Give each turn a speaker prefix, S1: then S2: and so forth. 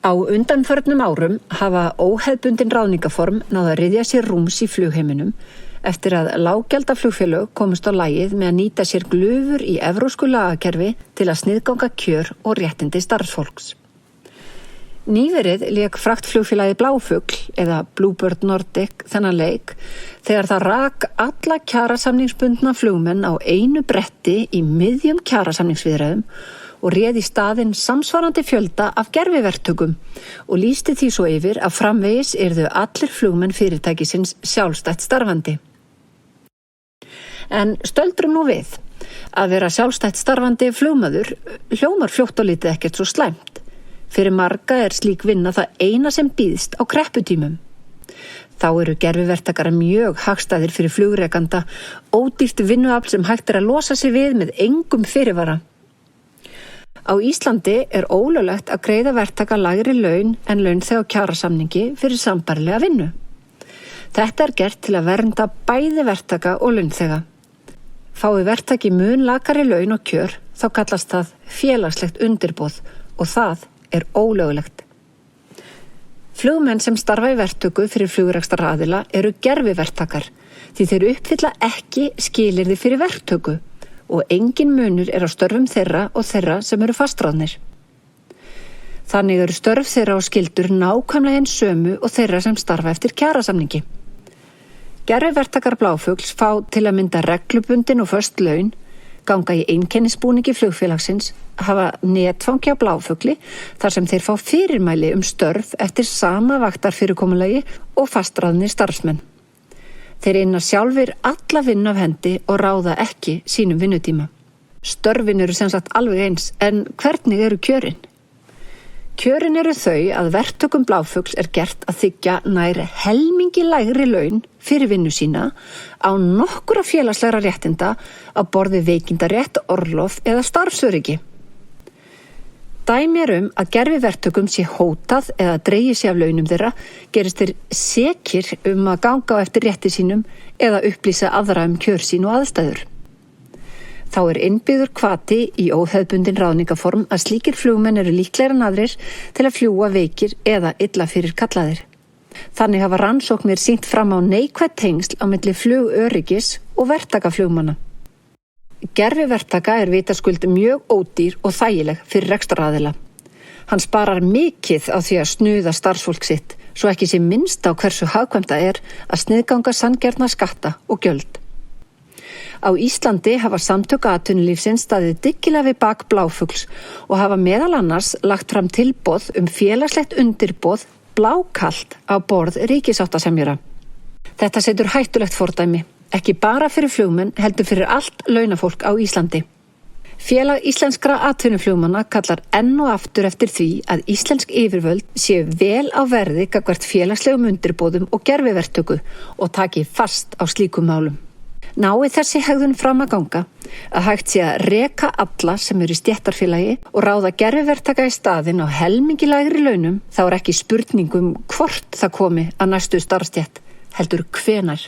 S1: Á undanförnum árum hafa óhefðbundin ráðningaform náð að ryðja sér rúms í flugheiminum eftir að lággjaldaflugfélög komust á lagið með að nýta sér glufur í evrópsku lagakerfi til að sniðganga kjör og réttindi starfsfólks. Nýverið lék fraktflugfélagið Bláfugl eða Bluebird Nordic þennan leik þegar það rak alla kjarasamningsbundna flugmenn á einu bretti í miðjum kjarasamningsviðræðum og réð í staðinn samsvarandi fjölda af gerviverktökum og lýsti því svo yfir að framvegis yrðu allir flugmenn fyrirtækisins sjálfstætt starfandi. En stöldrum nú við að vera sjálfstætt starfandi flugmaður hljómar fljótt og lítið ekkert svo slæmt. Fyrir marga slík vinna það eina sem býðst á krepputímum. Þá eru gerviverktakar mjög hagstæðir fyrir flugrekanda, ódýrt vinnuafl sem hægt að losa sig við með engum fyrirvara. Á Íslandi ólöglegt að greiða verktaka lægri laun en launþega á kjarasamningi fyrir sambærilega vinnu. Þetta gert til að vernda bæði verktaka og launþega. Fái verktaki mun lakari laun og kjör, þá kallast það félagslegt undirboð og það ólöglegt. Flugmenn sem starfa í verktöku fyrir flugrekstraraðila eru gerviverktakar því þeir uppfylla ekki skilyrði fyrir verktöku og engin munur á störfum þeirra og þeirra sem eru fastráðnir. Þannig eru störf þeirra og skyldur nákvæmlega eins sömu og þeirra sem starfa eftir kjarasamningi. Gerviverktakar Bláfugls fá til að mynda reglubundin og föst laun, ganga í einkennisbúningi flugfélagsins, hafa netfangi á Bláfugli þar sem þeir fá fyrirmæli störf eftir sama vaktarfyrirkomulagi og fastráðnir starfsmenn. Þeir inna sjálfir alla vinnu af hendi og ráða ekki sínum vinnutíma. Störfin eru sem sagt alveg eins, en hvernig eru kjörin? Kjörin eru þau að verktökum Bláfugls gert að þiggja nær helmingi lægri laun fyrir vinnu sína á nokkura félagslegra réttinda á borð við veikindarétt, orlof eða starfsöryggi. Dæmi að gerviverktökum sé hótað eða dregið sig af launum þeirra gerist þeir sekir að ganga á eftir rétti sínum eða upplýsa aðra kjör sín og aðstæður. Þá innbyggður hvati í óhefðbundin ráðningaform að slíkir flugmenn eru líklegri en aðrir til að fljúga veikir eða illa fyrir kallaðir. Þannig hafa rannsóknir sýnt fram á neikvæð tengsl á milli flugöryggis og verktakaflugmanna. Gerviverktaka vitaskuld mjög ódýr og þægileg fyrir rekstraraðila. Hann sparar mikið á því að snuða starfsfólk sitt, svo ekki sé minnst á hversu hagkvæmt það að sniðganga sanngjarna skatta og gjöld. Á Íslandi hafa samtök atvinnulífsins staðið dyggilega við bak Bláfugls og hafa meðal annars lagt fram tilboð félagslegt undirboð blákalt á borð ríkissáttasemjara. Þetta setur hættulegt fordæmi, ekki bara fyrir flugmenn heldur fyrir allt launafólk á Íslandi. Félag íslenskra atvinnuflugmanna kallar enn og aftur eftir því að íslensk yfirvöld séu vel á verði gagnvart félagslegum undirboðum og gerviverktöku og taki fast á slíkum málum. Nái þessi hegðun fram að ganga að hægt sé að reka alla sem eru í stéttarfélagi og ráða gerviverktaka í staðinn á helmingi lægri launum, þá ekki spurning hvort það komi að næstu starfsstétt, heldur hvenær.